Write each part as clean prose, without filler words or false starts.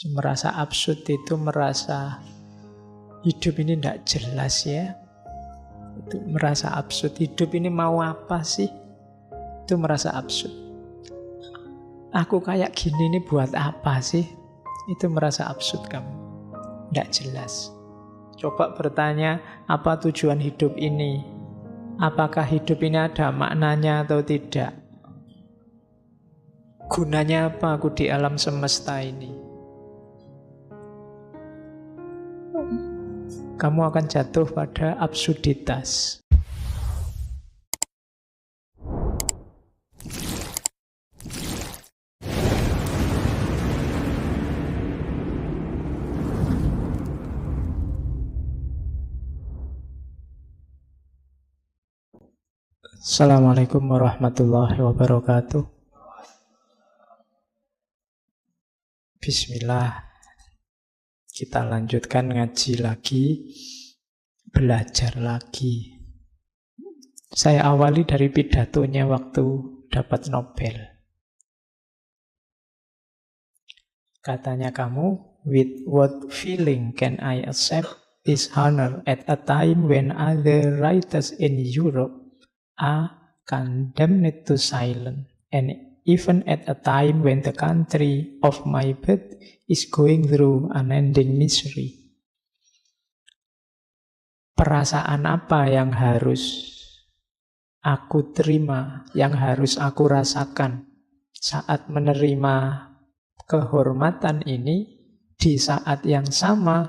Merasa absurd itu merasa hidup ini tidak jelas ya. Itu merasa absurd. Hidup ini mau apa sih? Itu merasa absurd. Aku kayak gini ini buat apa sih? Itu merasa absurd kamu. Tidak jelas. Coba bertanya, apa tujuan hidup ini? Apakah hidup ini ada maknanya atau tidak? Gunanya apa aku di alam semesta ini? Kamu akan jatuh pada absurditas. Assalamualaikum warahmatullahi wabarakatuh. Bismillah. Kita lanjutkan ngaji lagi, belajar lagi. Saya awali dari pidatonya waktu dapat Nobel. Katanya kamu, with what feeling can I accept this honor at a time when other writers in Europe are condemned to silence, and even at a time when the country of my birth is going through unending misery. Perasaan apa yang harus aku terima, yang harus aku rasakan saat menerima kehormatan ini, di saat yang sama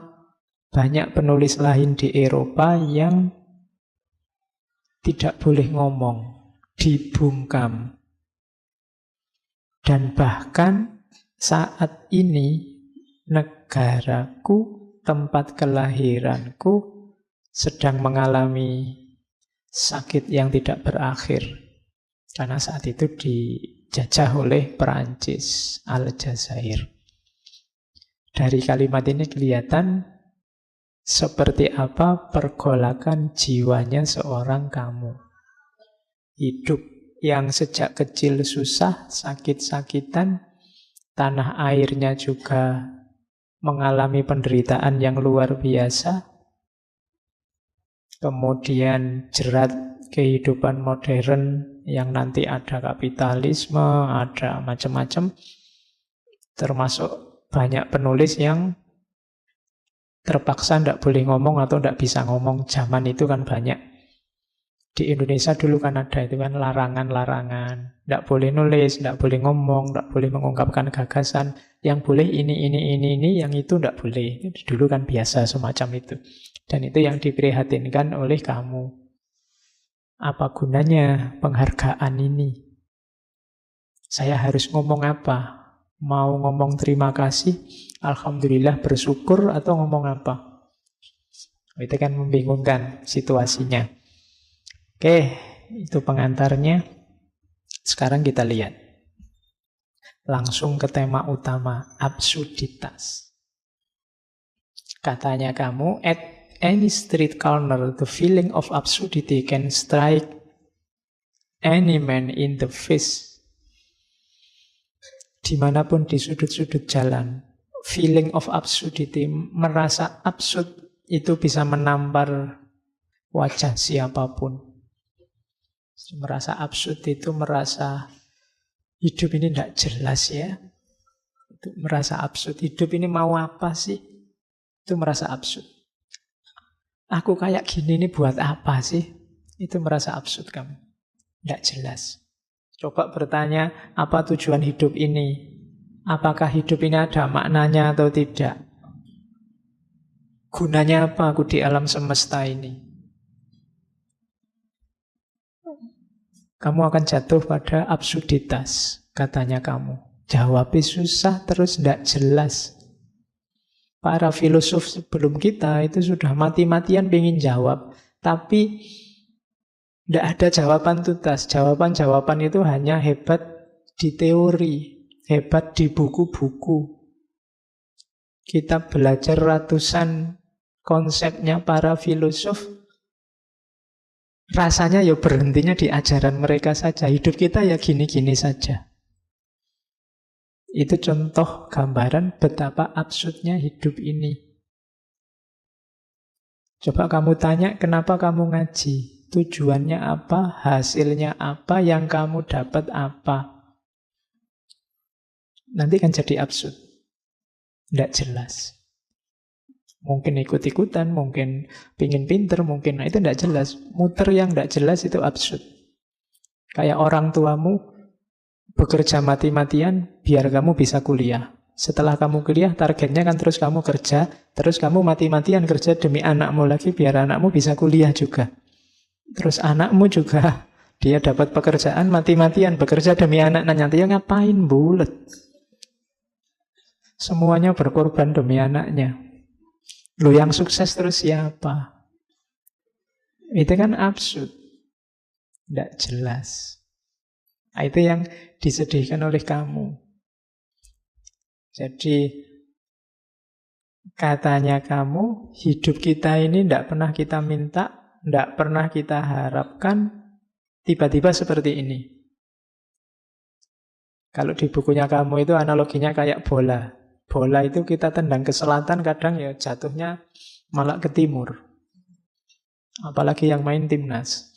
banyak penulis lain di Eropa yang tidak boleh ngomong, dibungkam. Dan bahkan saat ini negaraku, tempat kelahiranku sedang mengalami sakit yang tidak berakhir. Karena saat itu dijajah oleh Perancis, Aljazair. Dari kalimat ini kelihatan seperti apa pergolakan jiwanya seorang kamu. Hidup yang sejak kecil susah, sakit-sakitan, tanah airnya juga mengalami penderitaan yang luar biasa. Kemudian jerat kehidupan modern yang nanti ada kapitalisme, ada macam-macam. Termasuk banyak penulis yang terpaksa tidak boleh ngomong atau tidak bisa ngomong. Zaman itu kan banyak. Di Indonesia dulu kan ada itu kan larangan-larangan. Tidak boleh nulis, tidak boleh ngomong, tidak boleh mengungkapkan gagasan. Yang boleh ini, yang itu tidak boleh. Dulu kan biasa semacam itu. Dan itu yang diprihatinkan oleh kamu. Apa gunanya penghargaan ini? Saya harus ngomong apa? Mau ngomong terima kasih, alhamdulillah, bersyukur, atau ngomong apa? Itu kan membingungkan situasinya. Oke, itu pengantarnya. Sekarang kita lihat. Langsung ke tema utama, absurditas. Katanya kamu, at any street corner, the feeling of absurdity can strike any man in the face. Dimanapun di sudut-sudut jalan, feeling of absurdity, merasa absurd, itu bisa menampar wajah siapapun. Merasa absurd itu merasa hidup ini tidak jelas ya. Itu merasa absurd. Hidup ini mau apa sih? Itu merasa absurd. Aku kayak gini ini buat apa sih? Itu merasa absurd kamu. Tidak jelas. Coba bertanya, apa tujuan hidup ini? Apakah hidup ini ada maknanya atau tidak? Gunanya apa aku di alam semesta ini? Kamu akan jatuh pada absurditas, katanya kamu. Jawabnya susah, terus tidak jelas. Para filosof sebelum kita itu sudah mati-matian pengen jawab, tapi tidak ada jawaban tuntas. Jawaban-jawaban itu hanya hebat di teori, hebat di buku-buku. Kita belajar ratusan konsepnya para filosof, rasanya ya berhentinya di ajaran mereka saja. Hidup kita ya gini-gini saja. Itu contoh gambaran betapa absurdnya hidup ini. Coba kamu tanya, kenapa kamu ngaji? Tujuannya apa? Hasilnya apa? Yang kamu dapat apa? Nanti kan jadi absurd. Tidak jelas. Mungkin ikut-ikutan, mungkin pingin pinter, mungkin itu tidak jelas. Muter yang tidak jelas itu absurd. Kayak orang tuamu bekerja mati-matian biar kamu bisa kuliah. Setelah kamu kuliah, targetnya kan terus kamu kerja, terus kamu mati-matian kerja demi anakmu lagi biar anakmu bisa kuliah juga. Terus anakmu juga, dia dapat pekerjaan mati-matian, bekerja demi anaknya. Nanti ya ngapain bulet? Semuanya berkorban demi anaknya. Lu yang sukses terus siapa? Itu kan absurd. Tidak jelas. Nah, itu yang disedihkan oleh kamu. Jadi, katanya kamu, hidup kita ini tidak pernah kita minta, tidak pernah kita harapkan, tiba-tiba seperti ini. Kalau di bukunya kamu itu analoginya kayak bola. Bola itu kita tendang ke selatan, kadang ya jatuhnya malah ke timur. Apalagi yang main timnas.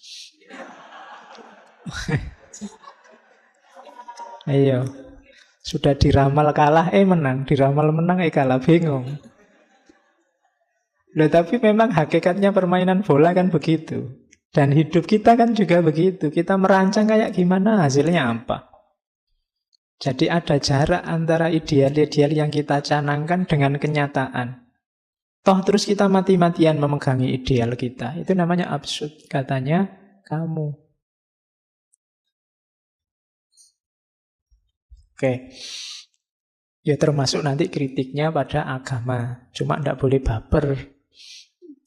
Ayo, sudah diramal kalah, menang. Diramal menang, kalah, bingung. Loh, tapi memang hakikatnya permainan bola kan begitu. Dan hidup kita kan juga begitu. Kita merancang kayak gimana, hasilnya apa. Jadi ada jarak antara ideal-ideal yang kita canangkan dengan kenyataan. Toh terus kita mati-matian memegangi ideal kita. Itu namanya absurd, katanya kamu. Oke. Ya termasuk nanti kritiknya pada agama. Cuma tidak boleh baper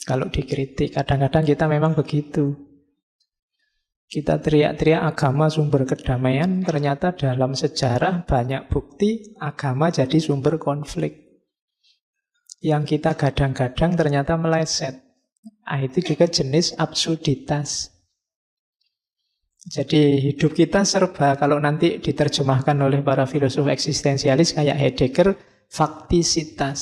kalau dikritik. Kadang-kadang kita memang begitu. Kita teriak-teriak agama sumber kedamaian, ternyata dalam sejarah banyak bukti agama jadi sumber konflik. Yang kita gadang-gadang ternyata meleset. Itu juga jenis absurditas. Jadi hidup kita serba, kalau nanti diterjemahkan oleh para filosof eksistensialis kayak Heidegger, faktisitas.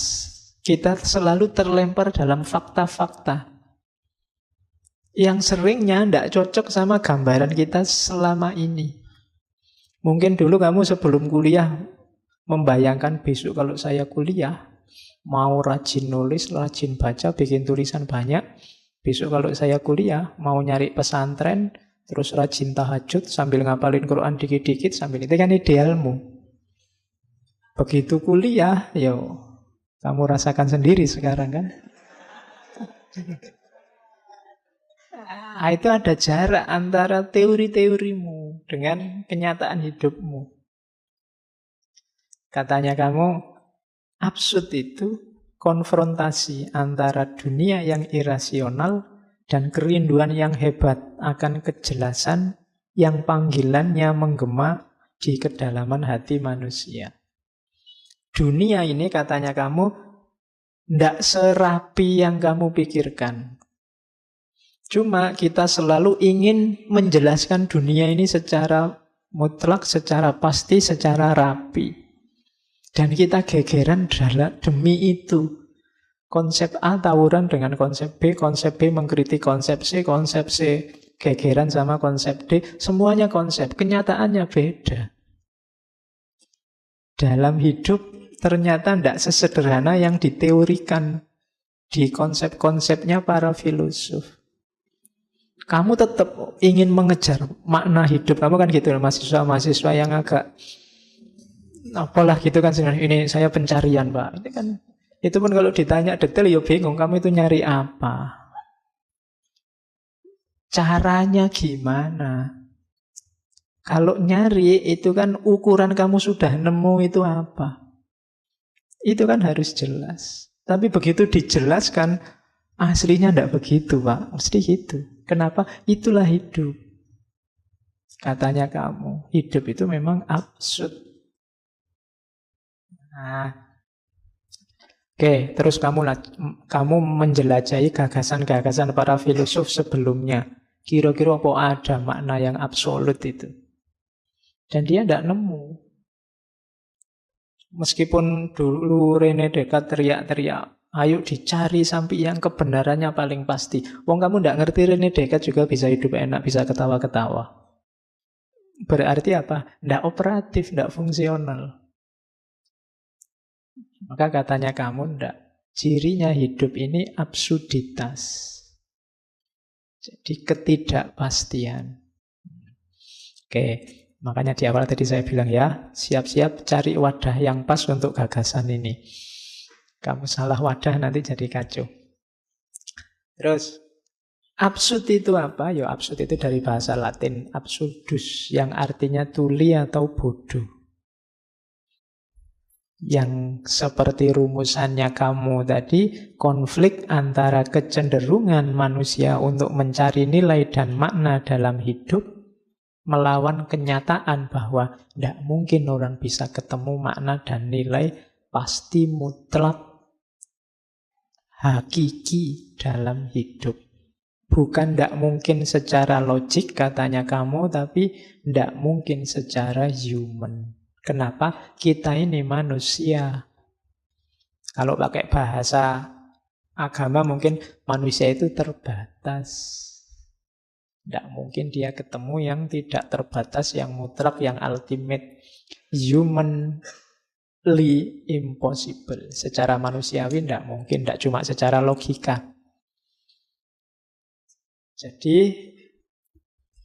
Kita selalu terlempar dalam fakta-fakta yang seringnya tidak cocok sama gambaran kita selama ini. Mungkin dulu kamu sebelum kuliah membayangkan besok kalau saya kuliah, mau rajin nulis, rajin baca, bikin tulisan banyak. Besok kalau saya kuliah, mau nyari pesantren, terus rajin tahajud sambil ngapalin Quran dikit-dikit, sambil itu kan idealmu. Begitu kuliah, kamu rasakan sendiri sekarang kan. Itu ada jarak antara teori-teorimu dengan kenyataan hidupmu. Katanya kamu, absurd itu konfrontasi antara dunia yang irasional dan kerinduan yang hebat akan kejelasan yang panggilannya menggema di kedalaman hati manusia. Dunia ini katanya kamu tidak serapi yang kamu pikirkan. Cuma kita selalu ingin menjelaskan dunia ini secara mutlak, secara pasti, secara rapi. Dan kita gegeran demi itu. Konsep A tawuran dengan konsep B mengkritik konsep C gegeran sama konsep D. Semuanya konsep, kenyataannya beda. Dalam hidup ternyata tidak sesederhana yang diteorikan di konsep-konsepnya para filosof. Kamu tetap ingin mengejar makna hidup. Kamu kan gitu, mahasiswa-mahasiswa yang agak apalah gitu kan, ini saya pencarian Pak. Itu pun kalau ditanya detail ya bingung, kamu itu nyari apa? Caranya gimana? Kalau nyari itu kan ukuran kamu sudah nemu itu apa? Itu kan harus jelas. Tapi begitu dijelaskan, aslinya tidak begitu Pak. Mesti gitu. Kenapa? Itulah hidup. Katanya kamu, hidup itu memang absurd. Oke, terus kamu menjelajahi gagasan-gagasan para filosof sebelumnya. Kira-kira apa ada makna yang absolut itu? Dan dia tidak nemu. Meskipun dulu Rene Descartes teriak-teriak, ayo dicari sampai yang kebenarannya paling pasti. Wong kamu ndak ngerti Rene Descartes juga bisa hidup enak, bisa ketawa-ketawa. Berarti apa? Ndak operatif, ndak fungsional. Maka katanya kamu ndak. Cirinya hidup ini absurditas. Jadi ketidakpastian. Oke, makanya di awal tadi saya bilang ya, siap-siap cari wadah yang pas untuk gagasan ini. Kamu salah wadah nanti jadi kacau. Terus, absurd itu apa? Ya, absurd itu dari bahasa Latin, absurdus, yang artinya tuli atau bodoh. Yang seperti rumusannya kamu tadi, konflik antara kecenderungan manusia untuk mencari nilai dan makna dalam hidup melawan kenyataan bahwa tidak mungkin orang bisa ketemu makna dan nilai pasti mutlak hakiki dalam hidup. Bukan tidak mungkin secara logik katanya kamu, tapi tidak mungkin secara human. Kenapa? Kita ini manusia. Kalau pakai bahasa agama mungkin manusia itu terbatas. Tidak mungkin dia ketemu yang tidak terbatas, yang mutlak, yang ultimate. Humanly impossible. Secara manusiawi tidak mungkin, tidak cuma secara logika. Jadi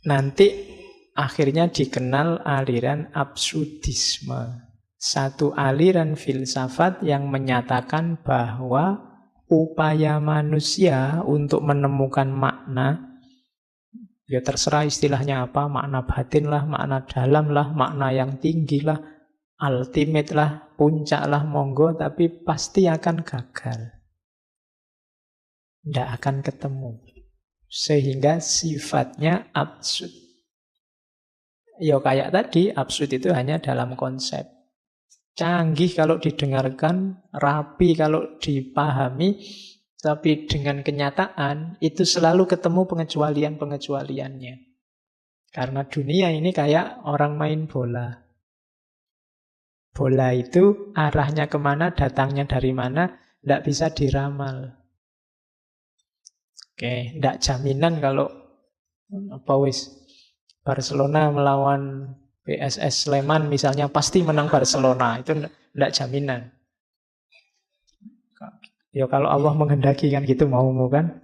nanti akhirnya dikenal aliran absurdisme. Satu aliran filsafat yang menyatakan bahwa upaya manusia untuk menemukan makna, ya terserah istilahnya apa, makna batin lah, makna dalam lah, makna yang tinggi lah, ultimate lah, puncak lah, monggo, tapi pasti akan gagal. Tidak akan ketemu. Sehingga sifatnya absurd. Ya kayak tadi, absurd itu hanya dalam konsep. Canggih kalau didengarkan, rapi kalau dipahami, tapi dengan kenyataan itu selalu ketemu pengecualian-pengecualiannya. Karena dunia ini kayak orang main bola. Bola itu arahnya kemana, datangnya dari mana, tidak bisa diramal. Oke, tidak jaminan kalau Barcelona melawan PSS Sleman misalnya pasti menang Barcelona, itu tidak jaminan. Ya kalau Allah menghendaki kan gitu mau kan.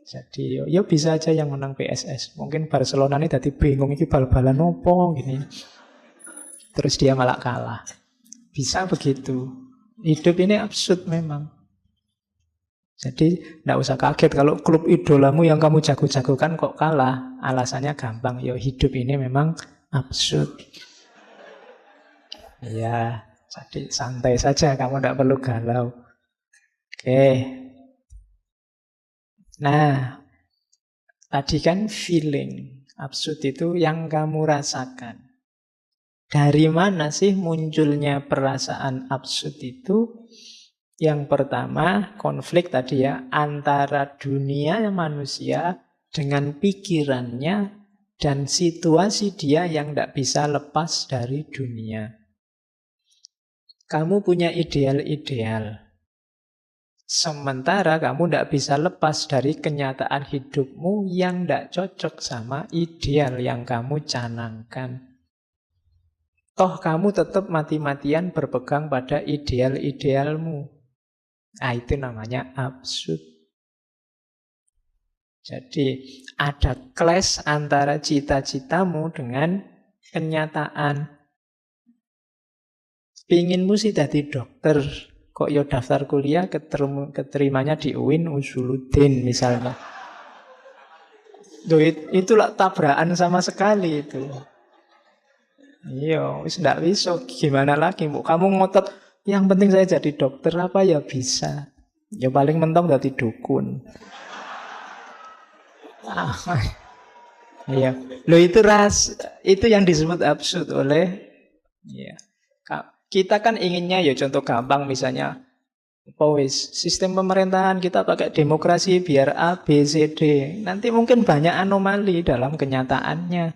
Jadi ya bisa aja yang menang PSS. Mungkin Barcelona ini tadi bingung ini bal-balan opo gini. Terus dia malah kalah. Bisa begitu. Hidup ini absurd memang. Jadi tidak usah kaget kalau klub idolamu yang kamu jago-jagokan kok kalah. Alasannya gampang. Ya hidup ini memang absurd. Ya, jadi santai saja. Kamu tidak perlu galau. Oke. Nah, tadi kan feeling. Absurd itu yang kamu rasakan. Dari mana sih munculnya perasaan absurd itu? Yang pertama, konflik tadi ya, antara dunia manusia dengan pikirannya dan situasi dia yang tidak bisa lepas dari dunia. Kamu punya ideal-ideal. Sementara kamu tidak bisa lepas dari kenyataan hidupmu yang tidak cocok sama ideal yang kamu canangkan. Toh kamu tetap mati-matian berpegang pada ideal-idealmu. Nah, itu namanya absurd. Jadi ada clash antara cita-citamu dengan kenyataan. Pinginmu sih jadi dokter, kok ya daftar kuliah keterimanya di UIN Usuluddin misalnya. Itulah tabrakan sama sekali itu. Iya, wis ndak bisa gimana lagi, Bu? Kamu ngotot yang penting saya jadi dokter apa ya bisa. Ya paling mentok jadi dukun. Iya. Loh itu yang disebut absurd oleh ya. Kita kan inginnya ya contoh gampang misalnya sistem pemerintahan kita pakai demokrasi biar A, B, C, D. Nanti mungkin banyak anomali dalam kenyataannya.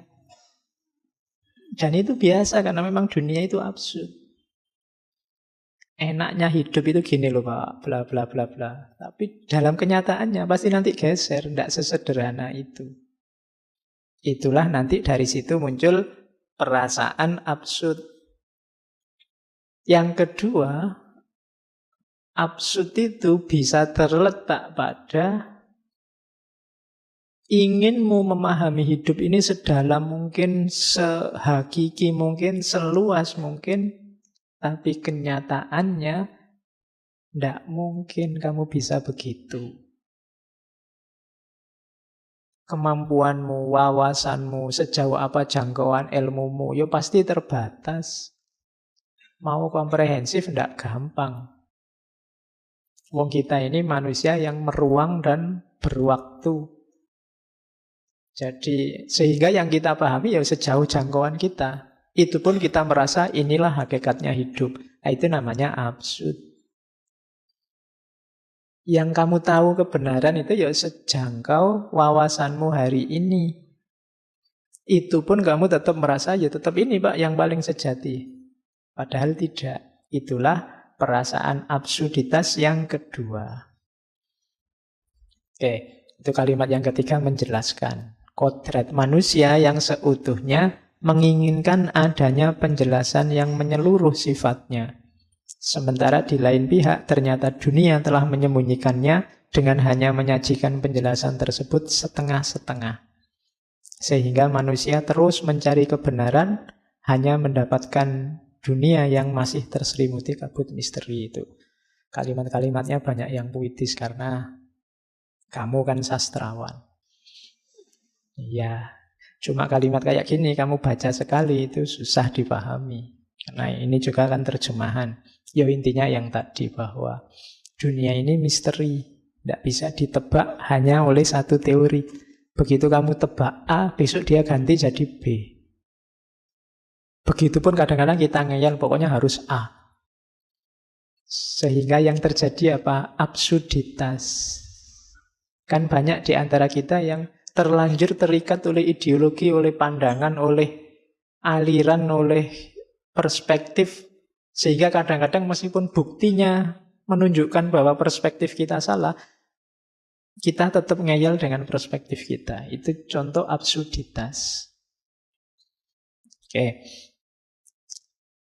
Dan itu biasa karena memang dunia itu absurd. enaknya hidup itu gini loh Pak, bla bla bla bla. Tapi dalam kenyataannya pasti nanti geser, tidak sesederhana itu. Itulah nanti dari situ muncul perasaan absurd. Yang kedua, absurd itu bisa terletak pada inginmu memahami hidup ini sedalam mungkin, sehakiki mungkin, seluas mungkin, tapi kenyataannya tidak mungkin kamu bisa begitu. Kemampuanmu, wawasanmu, sejauh apa jangkauan ilmumu, ya pasti terbatas. Mau komprehensif tidak gampang. Wong kita ini manusia yang meruang dan berwaktu. Jadi sehingga yang kita pahami ya sejauh jangkauan kita. Itu pun kita merasa inilah hakikatnya hidup. Nah, itu namanya absurd. Yang kamu tahu kebenaran itu ya sejangkau wawasanmu hari ini. Itu pun kamu tetap merasa ya tetap ini Pak yang paling sejati. Padahal tidak. Itulah perasaan absurditas yang kedua. Oke, itu kalimat yang ketiga menjelaskan. Kodrat manusia yang seutuhnya menginginkan adanya penjelasan yang menyeluruh sifatnya. Sementara di lain pihak ternyata dunia telah menyembunyikannya dengan hanya menyajikan penjelasan tersebut setengah-setengah. Sehingga manusia terus mencari kebenaran hanya mendapatkan dunia yang masih terselimuti kabut misteri itu. Kalimat-kalimatnya banyak yang puitis karena kamu kan sastrawan. Iya, cuma kalimat kayak gini kamu baca sekali itu susah dipahami. Karena ini juga kan terjemahan. Ya intinya yang tadi bahwa dunia ini misteri. Tidak bisa ditebak hanya oleh satu teori. Begitu kamu tebak A, besok dia ganti jadi B. Begitupun kadang-kadang kita ngeyel, pokoknya harus A. Sehingga yang terjadi apa? Absurditas. Kan banyak di antara kita yang terlanjur terikat oleh ideologi, oleh pandangan, oleh aliran, oleh perspektif. Sehingga kadang-kadang meskipun buktinya menunjukkan bahwa perspektif kita salah, kita tetap ngeyel dengan perspektif kita. Itu contoh absurditas. Oke.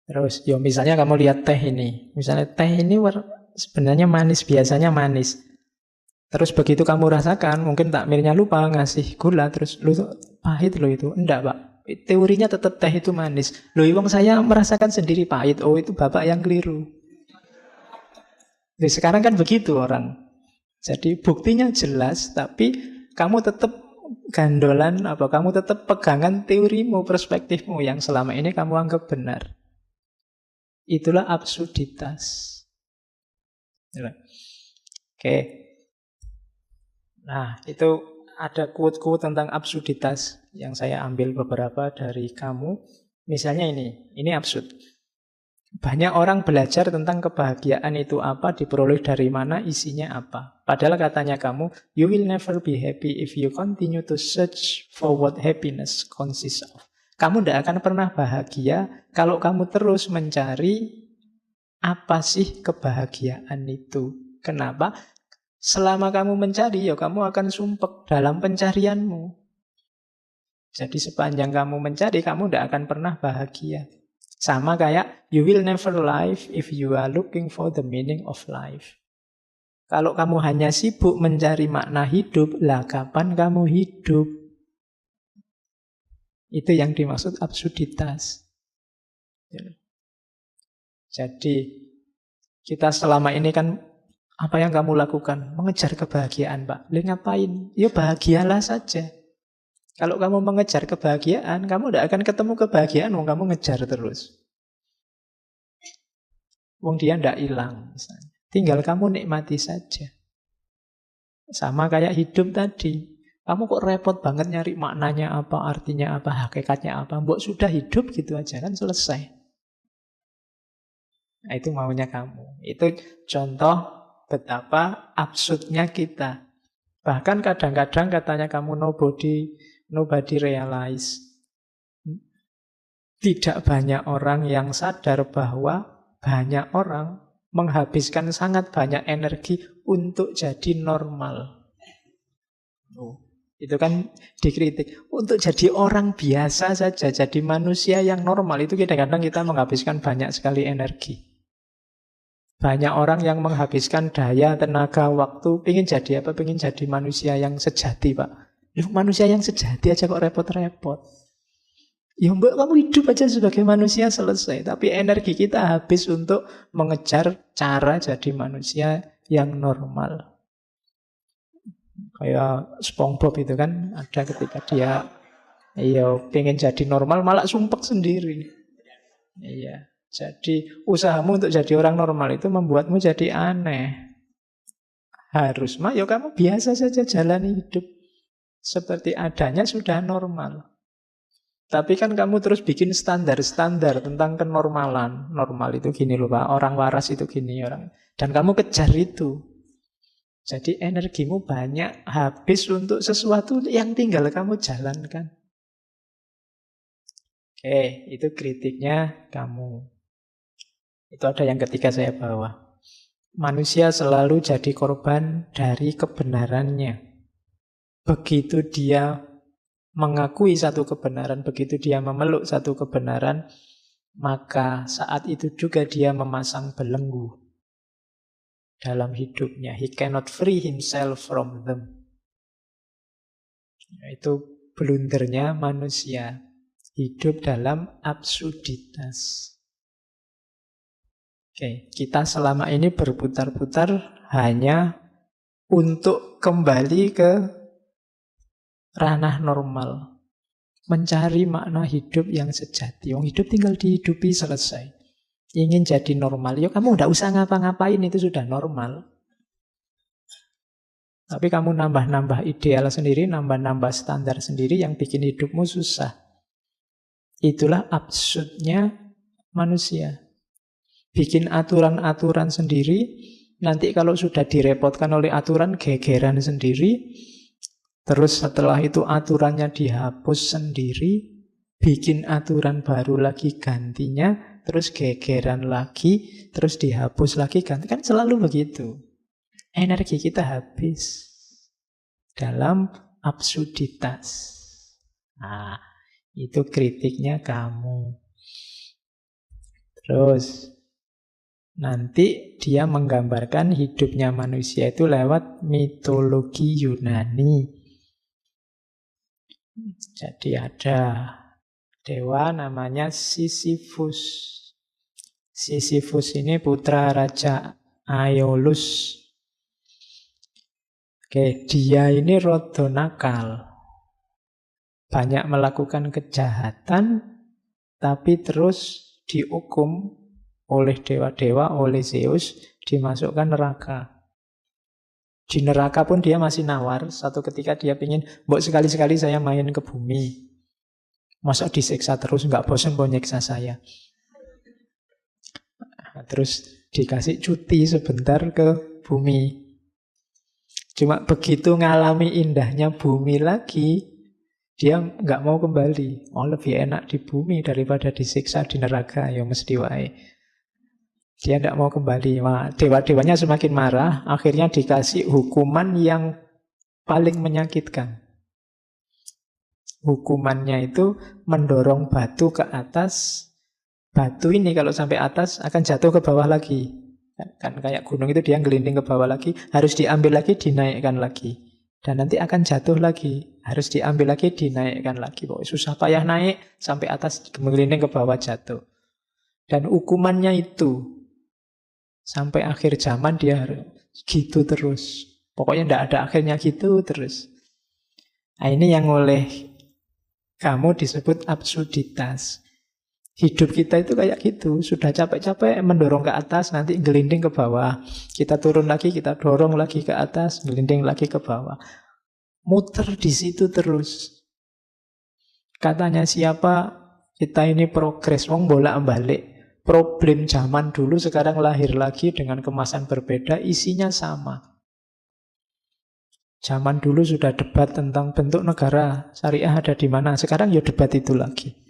Terus, misalnya kamu lihat teh ini. Misalnya teh ini sebenarnya manis, biasanya manis. Terus begitu kamu rasakan, mungkin takmirnya lupa ngasih gula, terus lu pahit lo itu. Enggak Pak, teorinya tetap teh itu manis. Loh, wong saya merasakan sendiri pahit. Oh, itu Bapak yang keliru. Jadi sekarang kan begitu orang. Jadi buktinya jelas, tapi kamu tetap gandolan, kamu tetap pegangan teorimu, perspektifmu yang selama ini kamu anggap benar. Itulah absurditas. Oke. Nah, itu ada quote-quote tentang absurditas yang saya ambil beberapa dari kamu. Misalnya ini absurd. Banyak orang belajar tentang kebahagiaan itu apa, diperoleh dari mana, isinya apa. Padahal katanya kamu, you will never be happy if you continue to search for what happiness consists of. Kamu tidak akan pernah bahagia kalau kamu terus mencari apa sih kebahagiaan itu. Kenapa? Selama kamu mencari, kamu akan sumpek dalam pencarianmu. Jadi sepanjang kamu mencari, kamu tidak akan pernah bahagia. Sama kayak, you will never live if you are looking for the meaning of life. Kalau kamu hanya sibuk mencari makna hidup, lah kapan kamu hidup? Itu yang dimaksud absurditas. Jadi, kita selama ini kan apa yang kamu lakukan? Mengejar kebahagiaan, Pak. Lalu ngapain? Ya bahagialah saja. Kalau kamu mengejar kebahagiaan, kamu tidak akan ketemu kebahagiaan, kamu ngejar terus. Wong dia tidak hilang, misalnya. Tinggal kamu nikmati saja. Sama kayak hidup tadi. Kamu kok repot banget nyari maknanya apa, artinya apa, hakikatnya apa. Mbok sudah hidup gitu aja, kan selesai. Nah, itu maunya kamu. Itu contoh betapa absurdnya kita. Bahkan kadang-kadang katanya kamu nobody realize. Tidak banyak orang yang sadar bahwa banyak orang menghabiskan sangat banyak energi untuk jadi normal. Itu kan dikritik. Untuk jadi orang biasa saja, jadi manusia yang normal, itu kadang-kadang kita menghabiskan banyak sekali energi. Banyak orang yang menghabiskan daya, tenaga, waktu, pengen jadi apa? Pengen jadi manusia yang sejati, Pak. Manusia yang sejati aja kok repot-repot. Ya mbak, kamu hidup aja sebagai manusia selesai. Tapi energi kita habis untuk mengejar cara jadi manusia yang normal. Kayak SpongeBob itu kan, ada ketika dia pengen jadi normal, malah sumpek sendiri. Iya. Jadi usahamu untuk jadi orang normal itu membuatmu jadi aneh. Harus mah ya kamu biasa saja jalani hidup seperti adanya sudah normal. Tapi kan kamu terus bikin standar-standar tentang kenormalan. Normal itu gini loh Pak, orang waras itu gini orang. Dan kamu kejar itu. Jadi energimu banyak habis untuk sesuatu yang tinggal kamu jalankan. Oke, itu kritiknya kamu. Itu ada yang ketiga saya bawa. Manusia selalu jadi korban dari kebenarannya. Begitu dia mengakui satu kebenaran, begitu dia memeluk satu kebenaran, maka saat itu juga dia memasang belenggu dalam hidupnya. He cannot free himself from them. Itu blundernya manusia. Hidup dalam absurditas. Oke, kita selama ini berputar-putar hanya untuk kembali ke ranah normal. Mencari makna hidup yang sejati. Yang hidup tinggal dihidupi selesai. Ingin jadi normal, ya kamu tidak usah ngapa-ngapain, itu sudah normal. Tapi kamu nambah-nambah ideal sendiri, nambah-nambah standar sendiri yang bikin hidupmu susah. Itulah absurdnya manusia. Bikin aturan-aturan sendiri, nanti kalau sudah direpotkan oleh aturan, gegeran sendiri. Terus setelah itu aturannya dihapus sendiri, bikin aturan baru lagi gantinya, terus gegeran lagi, terus dihapus lagi ganti. Kan selalu begitu. Energi kita habis dalam absurditas. Nah, itu kritiknya kamu. Terus nanti dia menggambarkan hidupnya manusia itu lewat mitologi Yunani. Jadi ada dewa namanya Sisyphus. Sisyphus ini putra Raja Aeolus. Oke, dia ini rada nakal. Banyak melakukan kejahatan, tapi terus dihukum oleh dewa-dewa, oleh Zeus, dimasukkan neraka. Di neraka pun dia masih nawar. Satu ketika dia ingin, mbok sekali-sekali saya main ke bumi. Masa disiksa terus, nggak bosan mau nyiksa saya. Nah, terus dikasih cuti sebentar ke bumi. Cuma begitu ngalami indahnya bumi lagi, dia nggak mau kembali. Oh, lebih enak di bumi daripada disiksa di neraka, ya mesti wae. Dia tidak mau kembali. Wah, dewa-dewanya semakin marah, akhirnya dikasih hukuman yang paling menyakitkan. Hukumannya itu mendorong batu ke atas. Batu ini kalau sampai atas akan jatuh ke bawah lagi. Kan kayak gunung itu dia gelinding ke bawah lagi, harus diambil lagi, dinaikkan lagi. Dan nanti akan jatuh lagi, harus diambil lagi, dinaikkan lagi. Pokoknya susah payah naik, sampai atas gelinding ke bawah jatuh. Dan hukumannya itu sampai akhir zaman dia gitu terus. Pokoknya tidak ada akhirnya gitu terus. Nah, ini yang oleh kamu disebut absurditas. Hidup kita itu kayak gitu. Sudah capek-capek mendorong ke atas, nanti gelinding ke bawah. Kita turun lagi, kita dorong lagi ke atas, gelinding lagi ke bawah. Muter di situ terus. Katanya siapa? Kita ini progres, wong bolak-balik. Problem zaman dulu sekarang lahir lagi dengan kemasan berbeda, isinya sama. Zaman dulu sudah debat tentang bentuk negara syariah ada di mana. Sekarang ya debat itu lagi.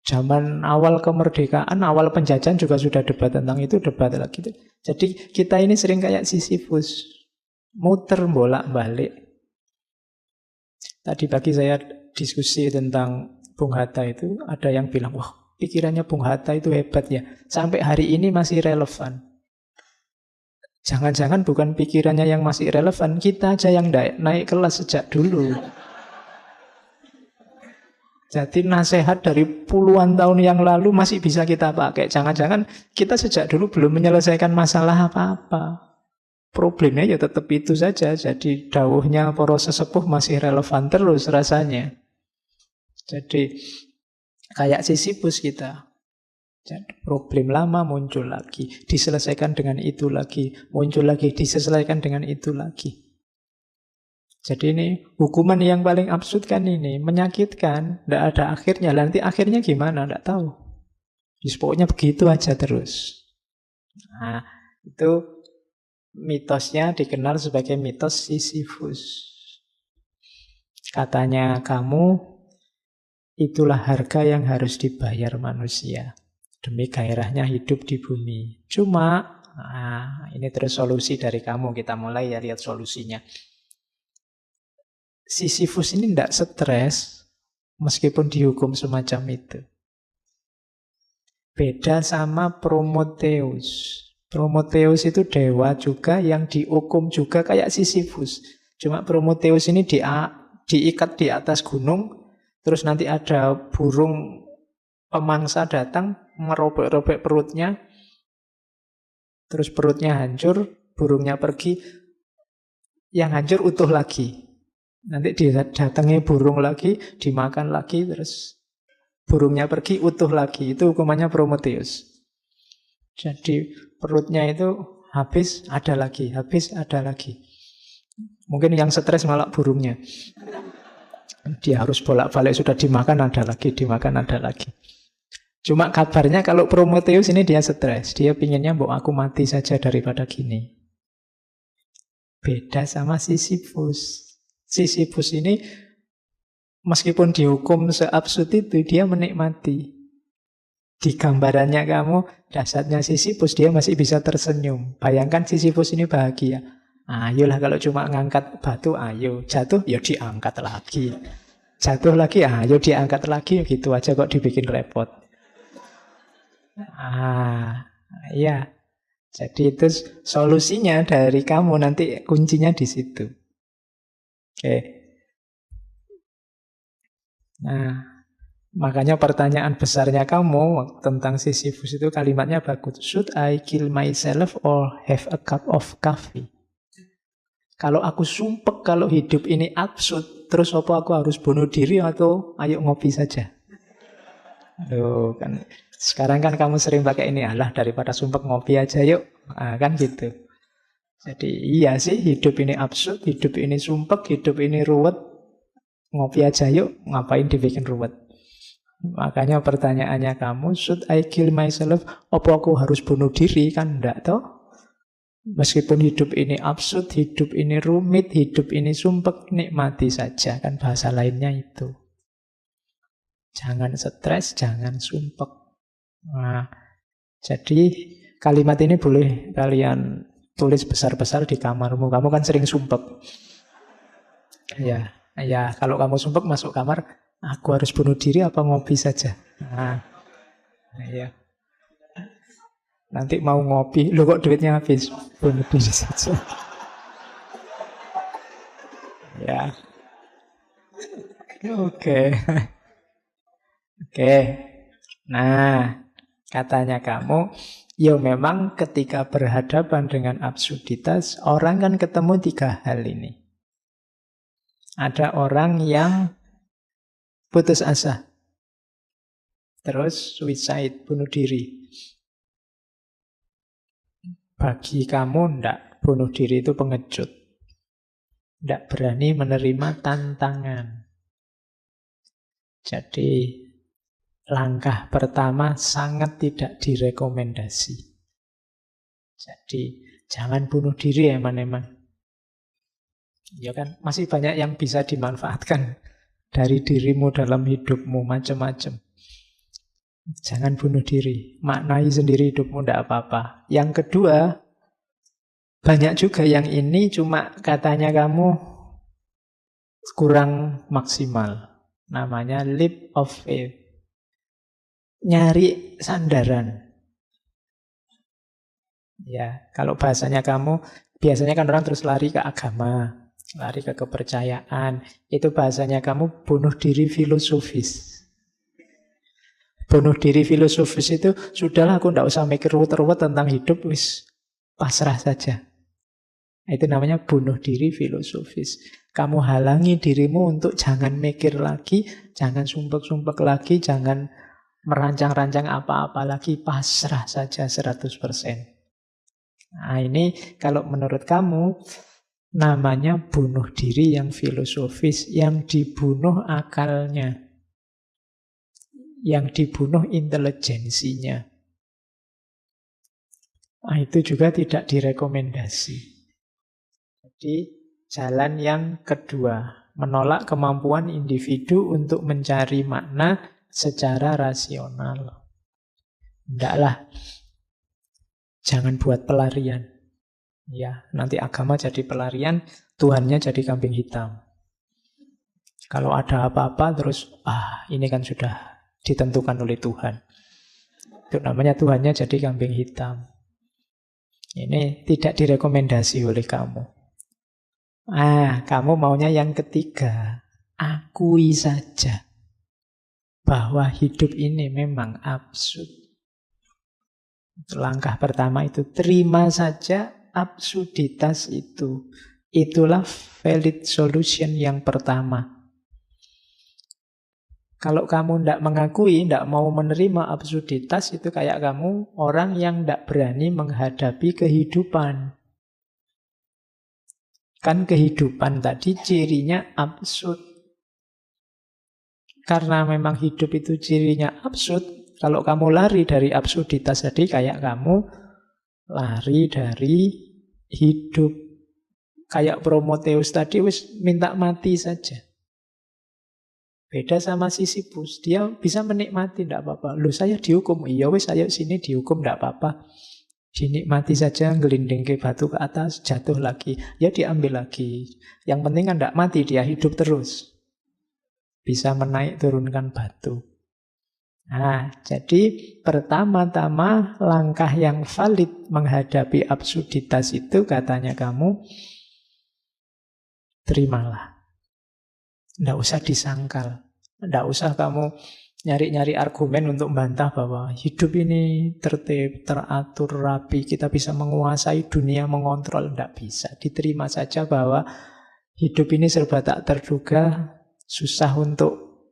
Zaman awal kemerdekaan, awal penjajahan juga sudah debat tentang itu, debat lagi. Jadi kita ini sering kayak Sisyphus, muter bolak-balik. Tadi pagi saya diskusi tentang Bung Hatta itu, ada yang bilang, wah pikirannya Bung Hatta itu hebat ya, sampai hari ini masih relevan. Jangan-jangan bukan pikirannya yang masih relevan, kita aja yang naik kelas sejak dulu. Jadi nasihat dari puluhan tahun yang lalu masih bisa kita pakai. Jangan-jangan kita sejak dulu belum menyelesaikan masalah apa-apa. Problemnya ya tetap itu saja. Jadi dawuhnya para sesepuh masih relevan terus rasanya. Jadi kayak Sisyphus kita. Jadi problem lama muncul lagi, diselesaikan dengan itu lagi, muncul lagi, diselesaikan dengan itu lagi. Jadi ini hukuman yang paling absurd kan ini, menyakitkan, tidak ada akhirnya. Nanti akhirnya gimana, tidak tahu. Pokoknya begitu aja terus. Nah, itu mitosnya dikenal sebagai mitos Sisyphus. Katanya kamu, itulah harga yang harus dibayar manusia demi gairahnya hidup di bumi. Cuma, ini terus solusi dari kamu, kita mulai ya lihat solusinya. Sisyphus ini tidak stres meskipun dihukum semacam itu. Beda sama Prometheus. Prometheus itu dewa juga yang dihukum juga kayak Sisyphus. Cuma Prometheus ini diikat di atas gunung, terus nanti ada burung pemangsa datang, merobek-robek perutnya, terus perutnya hancur, burungnya pergi, yang hancur utuh lagi. Nanti didatangi burung lagi, dimakan lagi, terus burungnya pergi, utuh lagi. Itu hukumannya Prometheus. Jadi perutnya itu habis, ada lagi, habis, ada lagi. Mungkin yang stres malah burungnya. Dia harus bolak-balik, sudah dimakan, ada lagi, dimakan, ada lagi. Cuma kabarnya kalau Prometheus ini dia stres. Dia pinginnya, aku mati saja daripada gini. Beda sama Sisyphus. Sisyphus ini meskipun dihukum seabsurd itu, dia menikmati. Di gambarannya kamu, dasarnya Sisyphus, dia masih bisa tersenyum. Bayangkan Sisyphus ini bahagia. Ayolah kalau cuma ngangkat batu, ayo. Jatuh, ya diangkat lagi. Jatuh lagi, ayo diangkat lagi. Gitu aja kok dibikin repot. Ya. Jadi itu solusinya dari kamu, nanti kuncinya di situ. Oke. Nah, makanya pertanyaan besarnya kamu tentang Sisyphus itu kalimatnya bagus. Should I kill myself or have a cup of coffee? Kalau aku sumpek kalau hidup ini absurd, terus apa aku harus bunuh diri atau ayo ngopi saja? Loh, kan sekarang kan kamu sering pakai ini, alah daripada sumpek ngopi aja yuk. Kan gitu. Jadi iya sih, hidup ini absurd, hidup ini sumpek, hidup ini ruwet. Ngopi aja yuk, ngapain dibikin ruwet? Makanya pertanyaannya kamu, should I kill myself? Apa aku harus bunuh diri? Kan enggak toh? Meskipun hidup ini absurd, hidup ini rumit, hidup ini sumpek, nikmati saja. Kan bahasa lainnya itu. Jangan stres, jangan sumpek. Nah, jadi kalimat ini boleh kalian tulis besar-besar di kamarmu. Kamu kan sering sumpek. Ya, kalau kamu sumpek masuk kamar, aku harus bunuh diri apa ngopi saja. Ya. Nanti mau ngopi, lo kok duitnya habis, bunuh diri saja. Ya. Oke. Nah, katanya kamu, ya memang ketika berhadapan dengan absurditas, orang kan ketemu 3 hal ini. Ada orang yang putus asa, terus suicide, bunuh diri. Bagi kamu enggak, bunuh diri itu pengecut. Enggak berani menerima tantangan. Jadi langkah pertama sangat tidak direkomendasi. Jadi jangan bunuh diri eman-eman. Ya kan, masih banyak yang bisa dimanfaatkan dari dirimu dalam hidupmu, macam-macam. Jangan bunuh diri. Maknai sendiri hidupmu, tidak apa-apa. Yang kedua, banyak juga yang ini cuma katanya kamu kurang maksimal. Namanya leap of faith. Nyari sandaran. Ya, kalau bahasanya kamu, biasanya kan orang terus lari ke agama, lari ke kepercayaan. Itu bahasanya kamu bunuh diri filosofis. Bunuh diri filosofis itu, sudahlah aku tidak usah mikir ruwet-ruwet tentang hidup, wis pasrah saja. Itu namanya bunuh diri filosofis. Kamu halangi dirimu untuk jangan mikir lagi, jangan sumpek-sumpek lagi, jangan merancang-rancang apa-apa lagi, pasrah saja 100%. Nah ini kalau menurut kamu, namanya bunuh diri yang filosofis, yang dibunuh akalnya. Yang dibunuh intelijensinya. Nah, itu juga tidak direkomendasi. Jadi, jalan yang kedua, menolak kemampuan individu untuk mencari makna secara rasional. Tidaklah, jangan buat pelarian. Ya, nanti agama jadi pelarian, Tuhannya jadi kambing hitam. Kalau ada apa-apa terus, ini kan sudah ditentukan oleh Tuhan. Itu namanya Tuhannya jadi kambing hitam. Ini tidak direkomendasi oleh kamu. Kamu maunya yang ketiga. Akui saja bahwa hidup ini memang absurd. Langkah pertama itu terima saja absurditas itu. Itulah valid solution yang pertama. Kalau kamu tidak mengakui, tidak mau menerima absurditas, itu kayak kamu orang yang tidak berani menghadapi kehidupan. Kan kehidupan tadi cirinya absurd. Karena memang hidup itu cirinya absurd, kalau kamu lari dari absurditas tadi, kayak kamu lari dari hidup. Kayak Prometheus tadi, wis minta mati saja. Beda sama Sisyphus, dia bisa menikmati, tidak apa-apa. Loh, saya dihukum, iya wis ayo sini dihukum, tidak apa-apa. Dinikmati saja, gelinding ke batu ke atas, jatuh lagi. Ya diambil lagi. Yang penting kan tidak mati, dia hidup terus. Bisa menaik turunkan batu. Nah, jadi pertama-tama langkah yang valid menghadapi absurditas itu katanya kamu, terimalah. Tidak usah disangkal. Tidak usah kamu nyari-nyari argumen untuk membantah bahwa hidup ini tertib, teratur, rapi, kita bisa menguasai dunia, mengontrol. Tidak bisa. Diterima saja bahwa hidup ini serba tak terduga, susah untuk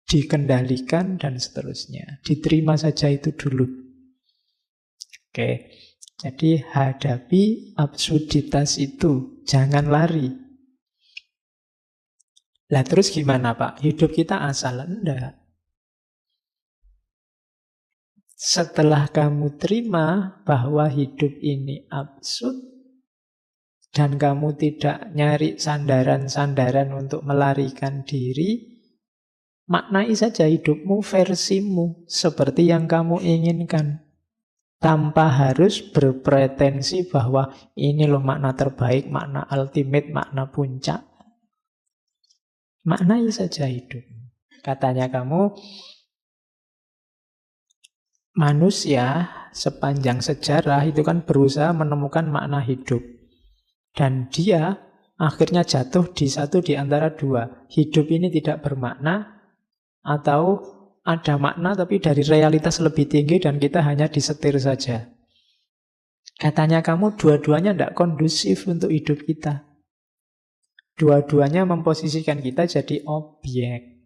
dikendalikan, dan seterusnya. Diterima saja itu dulu. Oke. Jadi hadapi absurditas itu. Jangan lari. Lah terus gimana Pak? Hidup kita asal? Enggak. Setelah kamu terima bahwa hidup ini absurd dan kamu tidak nyari sandaran-sandaran untuk melarikan diri, maknai saja hidupmu versimu seperti yang kamu inginkan. Tanpa harus berpretensi bahwa ini loh makna terbaik, makna ultimate, makna puncak. Maknai saja hidup. Katanya kamu, manusia sepanjang sejarah itu kan berusaha menemukan makna hidup. Dan dia akhirnya jatuh di satu di antara dua. Hidup ini tidak bermakna, atau ada makna tapi dari realitas lebih tinggi dan kita hanya disetir saja. Katanya kamu, dua-duanya tidak kondusif untuk hidup kita. Dua-duanya memposisikan kita jadi objek.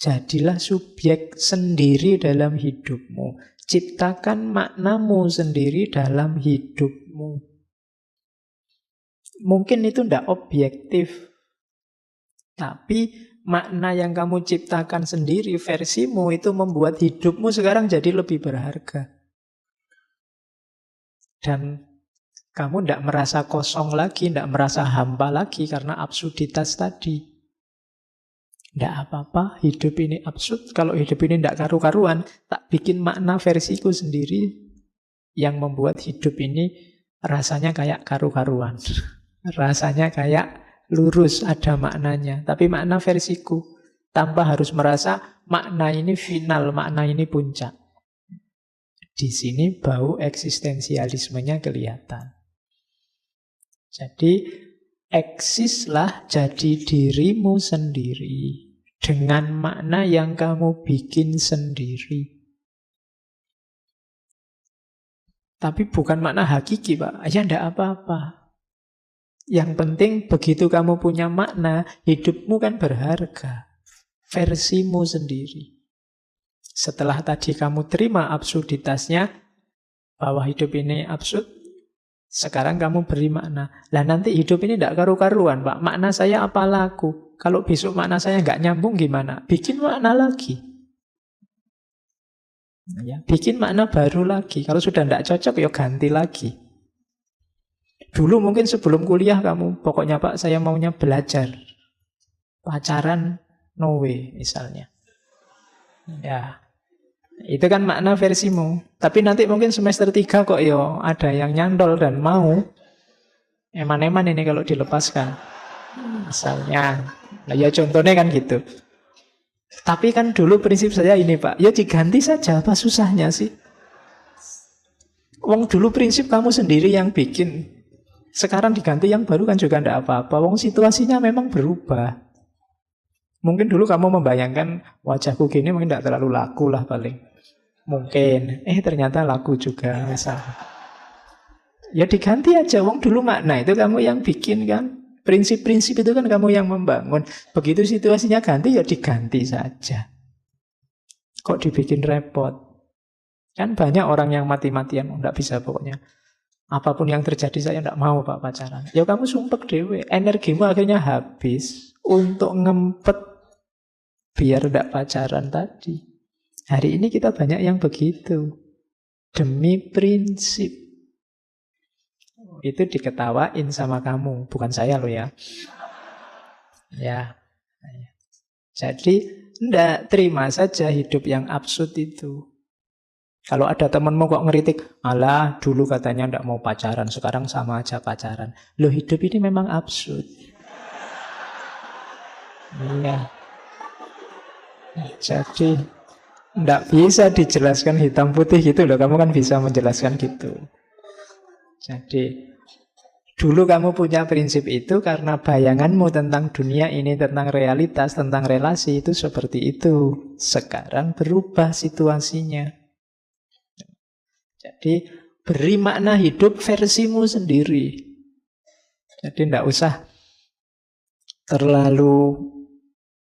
Jadilah subjek sendiri dalam hidupmu. Ciptakan maknamu sendiri dalam hidupmu. Mungkin itu tidak objektif. Tapi makna yang kamu ciptakan sendiri, versimu, itu membuat hidupmu sekarang jadi lebih berharga. Dan kamu tidak merasa kosong lagi, tidak merasa hampa lagi karena absurditas tadi. Tidak apa-apa, hidup ini absurd. Kalau hidup ini tidak karu-karuan, tak bikin makna versiku sendiri yang membuat hidup ini rasanya kayak karu-karuan. Rasanya kayak lurus, ada maknanya. Tapi makna versiku, tanpa harus merasa makna ini final, makna ini puncak. Di sini bau eksistensialismenya kelihatan. Jadi, eksislah jadi dirimu sendiri dengan makna yang kamu bikin sendiri. Tapi bukan makna hakiki, Pak. Ya enggak apa-apa. Yang penting begitu kamu punya makna, hidupmu kan berharga. Versimu sendiri. Setelah tadi kamu terima absurditasnya, bahwa hidup ini absurd, sekarang kamu beri makna. Lah nanti hidup ini tidak karu-karuan, Pak. Makna saya apa laku? Kalau besok makna saya nggak nyambung gimana? Bikin makna lagi. Ya, bikin makna baru lagi. Kalau sudah tidak cocok, ya ganti lagi. Dulu mungkin sebelum kuliah kamu, pokoknya Pak, saya maunya belajar. Pacaran, no way, misalnya. Ya, itu kan makna versimu. Tapi nanti mungkin semester 3 kok yo ada yang nyantol dan mau. Eman-eman ini kalau dilepaskan. Misalnya. Nah ya contohnya kan gitu. Tapi kan dulu prinsip saya ini Pak. Ya diganti saja, apa susahnya sih? Wong dulu prinsip kamu sendiri yang bikin. Sekarang diganti yang baru kan juga tidak apa-apa. Wong situasinya memang berubah. Mungkin dulu kamu membayangkan wajahku gini mungkin tidak terlalu laku lah paling. Mungkin. Ternyata laku juga misalnya. Ya diganti aja. Wong dulu makna itu kamu yang bikin kan. Prinsip-prinsip itu kan kamu yang membangun. Begitu situasinya ganti ya diganti saja. Kok dibikin repot? Kan banyak orang yang mati-matian. Tidak bisa pokoknya. Apapun yang terjadi saya tidak mau Pak pacaran. Ya kamu sumpek dewe. Energimu akhirnya habis. Untuk ngempet biar tidak pacaran tadi. Hari ini kita banyak yang begitu. Demi prinsip. Itu diketawain sama kamu. Bukan saya loh ya. Ya. Jadi tidak terima saja hidup yang absurd itu. Kalau ada temanmu kok ngeritik, alah dulu katanya tidak mau pacaran, sekarang sama aja pacaran. Loh hidup ini memang absurd. Iya. Jadi tidak bisa dijelaskan hitam putih gitu loh. Kamu kan bisa menjelaskan gitu. Jadi dulu kamu punya prinsip itu karena bayanganmu tentang dunia ini, tentang realitas, tentang relasi itu seperti itu. Sekarang berubah situasinya. Jadi beri makna hidup versimu sendiri. Jadi tidak usah terlalu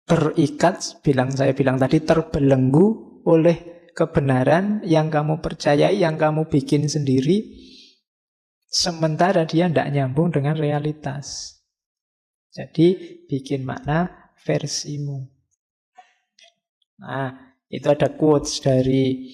terikat, saya bilang tadi, terbelenggu oleh kebenaran yang kamu percayai, yang kamu bikin sendiri, sementara dia tidak nyambung dengan realitas. Jadi bikin makna versimu. Nah, itu ada quotes dari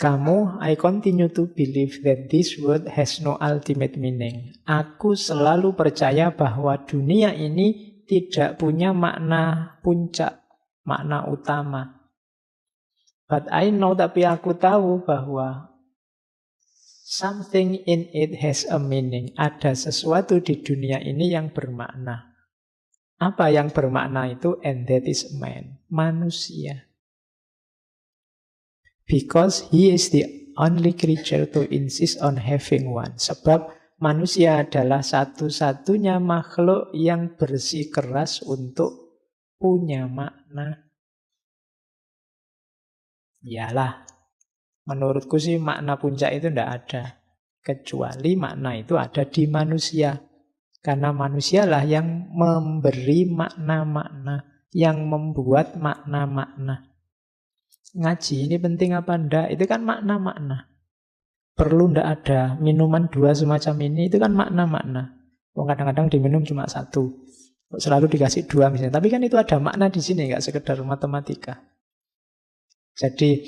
kamu, I continue to believe that this world has no ultimate meaning. Aku selalu percaya bahwa dunia ini tidak punya makna puncak, makna utama. But I know, tapi aku tahu bahwa something in it has a meaning. Ada sesuatu di dunia ini yang bermakna. Apa yang bermakna itu? And that is man, manusia. Because he is the only creature to insist on having one. Sebab manusia adalah satu-satunya makhluk yang bersikeras untuk punya makna. Iyalah, menurutku sih makna puncak itu tidak ada. Kecuali makna itu ada di manusia. Karena manusialah yang memberi makna-makna, yang membuat makna-makna. Ngaji ini penting apa enggak? Itu kan makna-makna. Perlu enggak ada minuman 2 semacam ini? Itu kan makna-makna. Kadang-kadang diminum cuma 1. Selalu dikasih 2 misalnya. Tapi kan itu ada makna di sini, enggak sekedar matematika. Jadi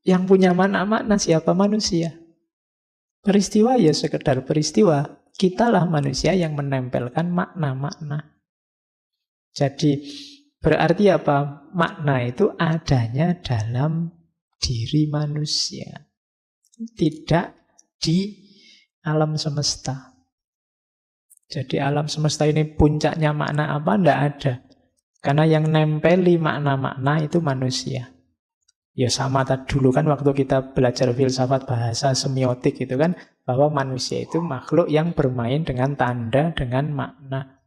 yang punya makna-makna siapa? Manusia. Peristiwa ya sekedar peristiwa. Kitalah manusia yang menempelkan makna-makna. Jadi Berarti apa? Makna itu adanya dalam diri manusia, tidak di alam semesta. Jadi alam semesta ini puncaknya makna apa? Tidak ada. Karena yang nempeli makna-makna itu manusia. Ya sama tadi dulu kan waktu kita belajar filsafat bahasa semiotik itu kan, bahwa manusia itu makhluk yang bermain dengan tanda, dengan makna.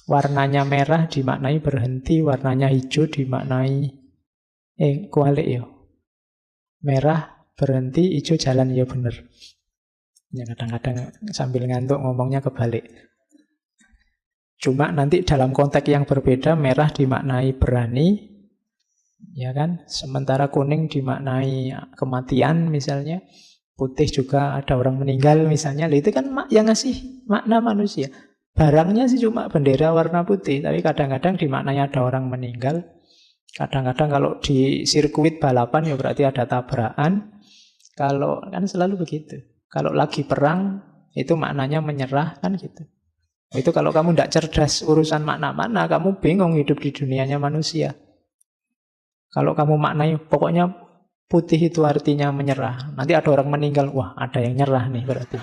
Warnanya merah dimaknai berhenti, warnanya hijau dimaknai kualik ya. Merah berhenti, hijau jalan, ya bener. Ya kadang-kadang sambil ngantuk ngomongnya kebalik. Cuma nanti dalam konteks yang berbeda, merah dimaknai berani, ya kan? Sementara kuning dimaknai kematian misalnya, putih juga ada orang meninggal misalnya. Itu kan yang ngasih makna manusia. Barangnya sih cuma bendera warna putih, tapi kadang-kadang dimaknai ada orang meninggal. Kadang-kadang kalau di sirkuit balapan ya berarti ada tabrakan. Kalau kan selalu begitu. Kalau lagi perang itu maknanya menyerah kan gitu. Itu kalau kamu tidak cerdas urusan makna-makna, kamu bingung hidup di dunianya manusia. Kalau kamu maknai pokoknya putih itu artinya menyerah. Nanti ada orang meninggal, wah ada yang nyerah nih berarti.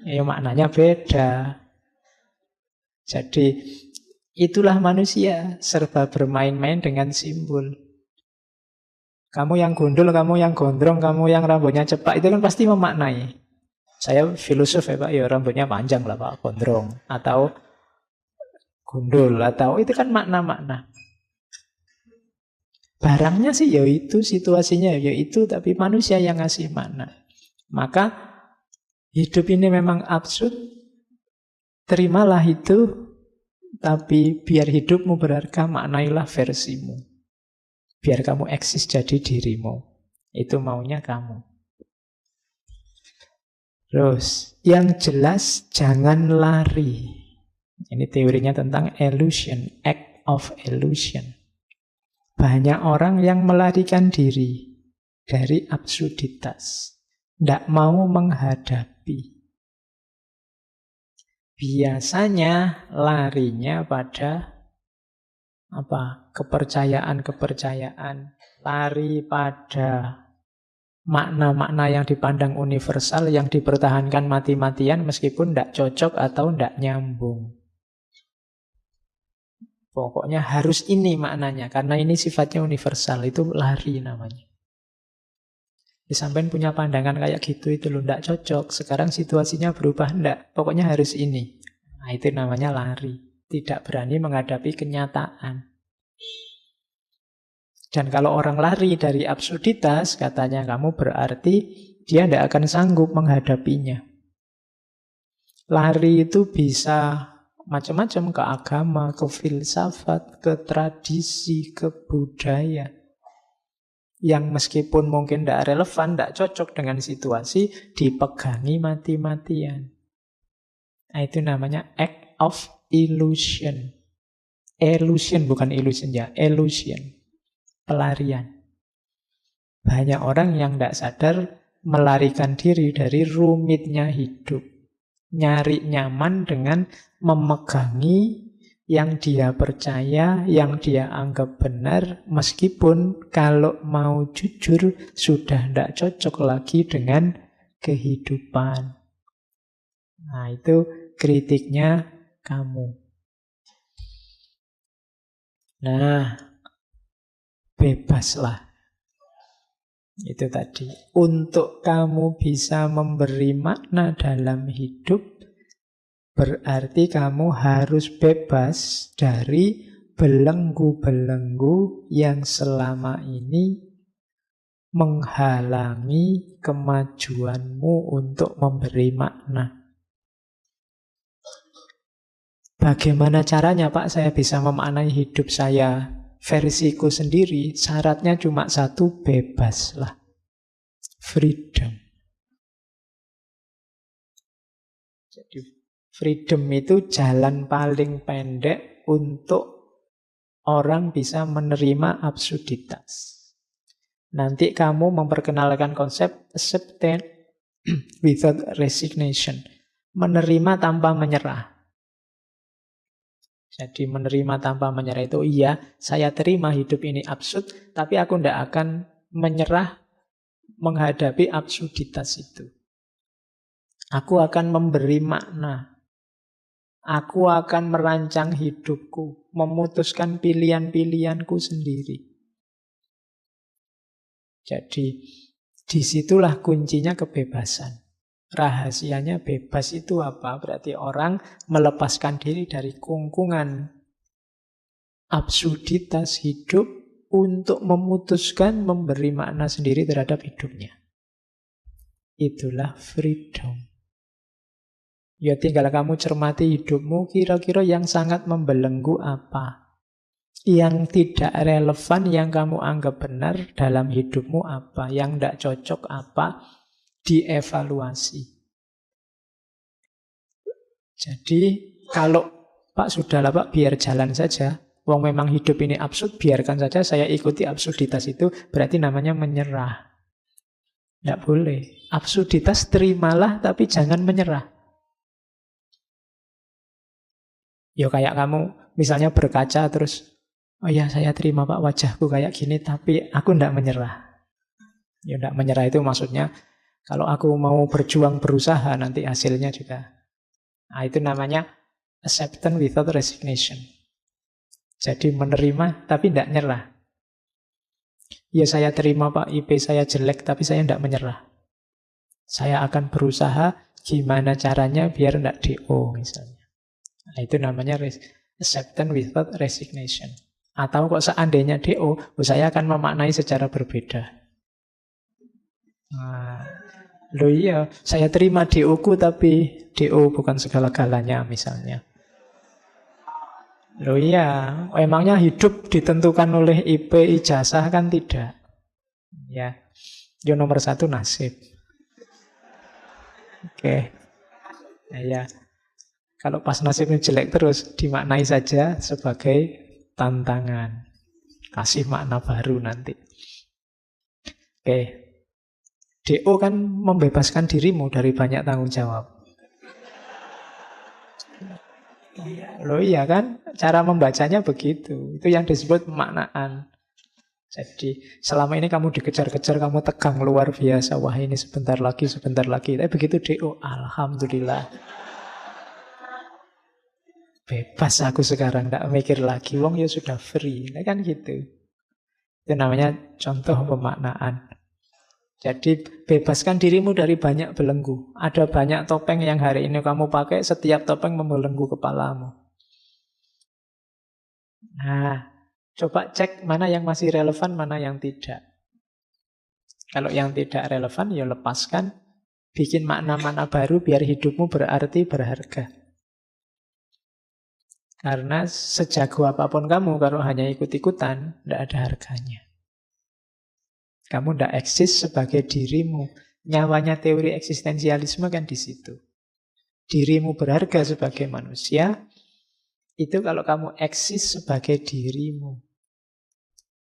Ya maknanya beda. Jadi itulah manusia, serba bermain-main dengan simbol. Kamu yang gundul, kamu yang gondrong, kamu yang rambutnya cepak, itu kan pasti memaknai. Saya filosof ya Pak, ya rambutnya panjang lah Pak, gondrong. Atau gundul, atau itu kan makna-makna. Barangnya sih ya itu, situasinya ya itu, tapi manusia yang ngasih makna. Maka hidup ini memang absurd, terimalah itu, tapi biar hidupmu berharga, maknailah versimu. Biar kamu eksis jadi dirimu. Itu maunya kamu. Terus, yang jelas jangan lari. Ini teorinya tentang illusion, act of illusion. Banyak orang yang melarikan diri dari absurditas. Tidak mau menghadapi. Biasanya larinya pada kepercayaan-kepercayaan, lari pada makna-makna yang dipandang universal, yang dipertahankan mati-matian meskipun tidak cocok atau tidak nyambung. Pokoknya harus ini maknanya, karena ini sifatnya universal, itu lari namanya. Disampaikan punya pandangan kayak gitu, itu loh, tidak cocok, sekarang situasinya berubah, tidak, pokoknya harus ini. Nah itu namanya lari. Tidak berani menghadapi kenyataan. Dan kalau orang lari dari absurditas, katanya kamu berarti dia tidak akan sanggup menghadapinya. Lari itu bisa macam-macam, ke agama, ke filsafat, ke tradisi, ke budaya. Yang meskipun mungkin tidak relevan, tidak cocok dengan situasi, dipegangi mati-matian. Nah itu namanya act of illusion. Illusion bukan illusion ya, illusion. Pelarian. Banyak orang yang tidak sadar melarikan diri dari rumitnya hidup. Nyari nyaman dengan memegangi yang dia percaya, yang dia anggap benar, meskipun kalau mau jujur sudah tidak cocok lagi dengan kehidupan. Nah itu kritiknya kamu. Nah, bebaslah. Itu tadi. Untuk kamu bisa memberi makna dalam hidup, berarti kamu harus bebas dari belenggu-belenggu yang selama ini menghalangi kemajuanmu untuk memberi makna. Bagaimana caranya Pak saya bisa memaknai hidup saya versiku sendiri? Syaratnya cuma satu, bebaslah. Freedom. Jadi freedom itu jalan paling pendek untuk orang bisa menerima absurditas. Nanti kamu memperkenalkan konsep acceptance without resignation. Menerima tanpa menyerah. Jadi menerima tanpa menyerah itu iya, saya terima hidup ini absurd, tapi aku tidak akan menyerah menghadapi absurditas itu. Aku akan memberi makna. Aku akan merancang hidupku, memutuskan pilihan-pilihanku sendiri. Jadi disitulah kuncinya kebebasan. Rahasianya bebas itu apa? Berarti orang melepaskan diri dari kungkungan absurditas hidup untuk memutuskan memberi makna sendiri terhadap hidupnya. Itulah freedom. Ya tinggal kamu cermati hidupmu, kira-kira yang sangat membelenggu apa? Yang tidak relevan, yang kamu anggap benar dalam hidupmu apa? Yang tidak cocok apa? Dievaluasi. Jadi kalau Pak sudahlah Pak, biar jalan saja. Wong memang hidup ini absurd, biarkan saja saya ikuti absurditas itu, berarti namanya menyerah. Tidak boleh. Absurditas terimalah, tapi jangan menyerah. Ya kayak kamu misalnya berkaca terus, oh ya saya terima Pak wajahku kayak gini, tapi aku tidak menyerah. Ya tidak menyerah itu maksudnya, kalau aku mau berjuang berusaha nanti hasilnya juga. Nah itu namanya acceptance without resignation. Jadi menerima tapi tidak nyerah. Ya saya terima Pak IP saya jelek, tapi saya tidak menyerah. Saya akan berusaha gimana caranya biar tidak DO misalnya. Nah itu namanya acceptance without resignation. Atau kok seandainya DO, saya akan memaknai secara berbeda. Nah, loh iya, saya terima DO-ku tapi DO bukan segala-galanya misalnya. Loh iya, emangnya hidup ditentukan oleh IP ijazah kan tidak. Ya, yang nomor satu nasib. Oke. Nah, ya. Kalau pas nasibnya jelek terus dimaknai saja sebagai tantangan. Kasih makna baru nanti. Oke. DO kan membebaskan dirimu dari banyak tanggung jawab. Loh iya kan? Cara membacanya begitu. Itu yang disebut pemaknaan. Jadi selama ini kamu dikejar-kejar, kamu tegang luar biasa. Wah ini sebentar lagi, sebentar lagi. Tapi begitu DO, alhamdulillah. Bebas aku sekarang, tidak mikir lagi. Wong ya sudah free. Nah, kan gitu. Itu namanya contoh pemaknaan. Jadi bebaskan dirimu dari banyak belenggu. Ada banyak topeng yang hari ini kamu pakai, setiap topeng membelenggu kepalamu. Nah, coba cek mana yang masih relevan, mana yang tidak. Kalau yang tidak relevan, ya lepaskan. Bikin makna-makna baru biar hidupmu berarti, berharga. Karena sejago apapun kamu, kalau hanya ikut-ikutan, tidak ada harganya. Kamu tidak eksis sebagai dirimu. Nyawanya teori eksistensialisme kan di situ. Dirimu berharga sebagai manusia, itu kalau kamu eksis sebagai dirimu.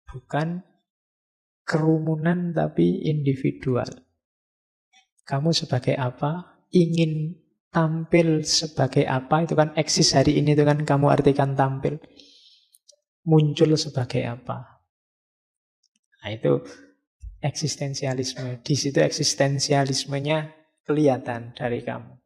Bukan kerumunan tapi individual. Kamu sebagai apa? Ingin tampil sebagai apa? Itu kan eksis hari ini, itu kan kamu artikan tampil. Muncul sebagai apa? Nah itu eksistensialisme. Di situ eksistensialismenya kelihatan dari kamu.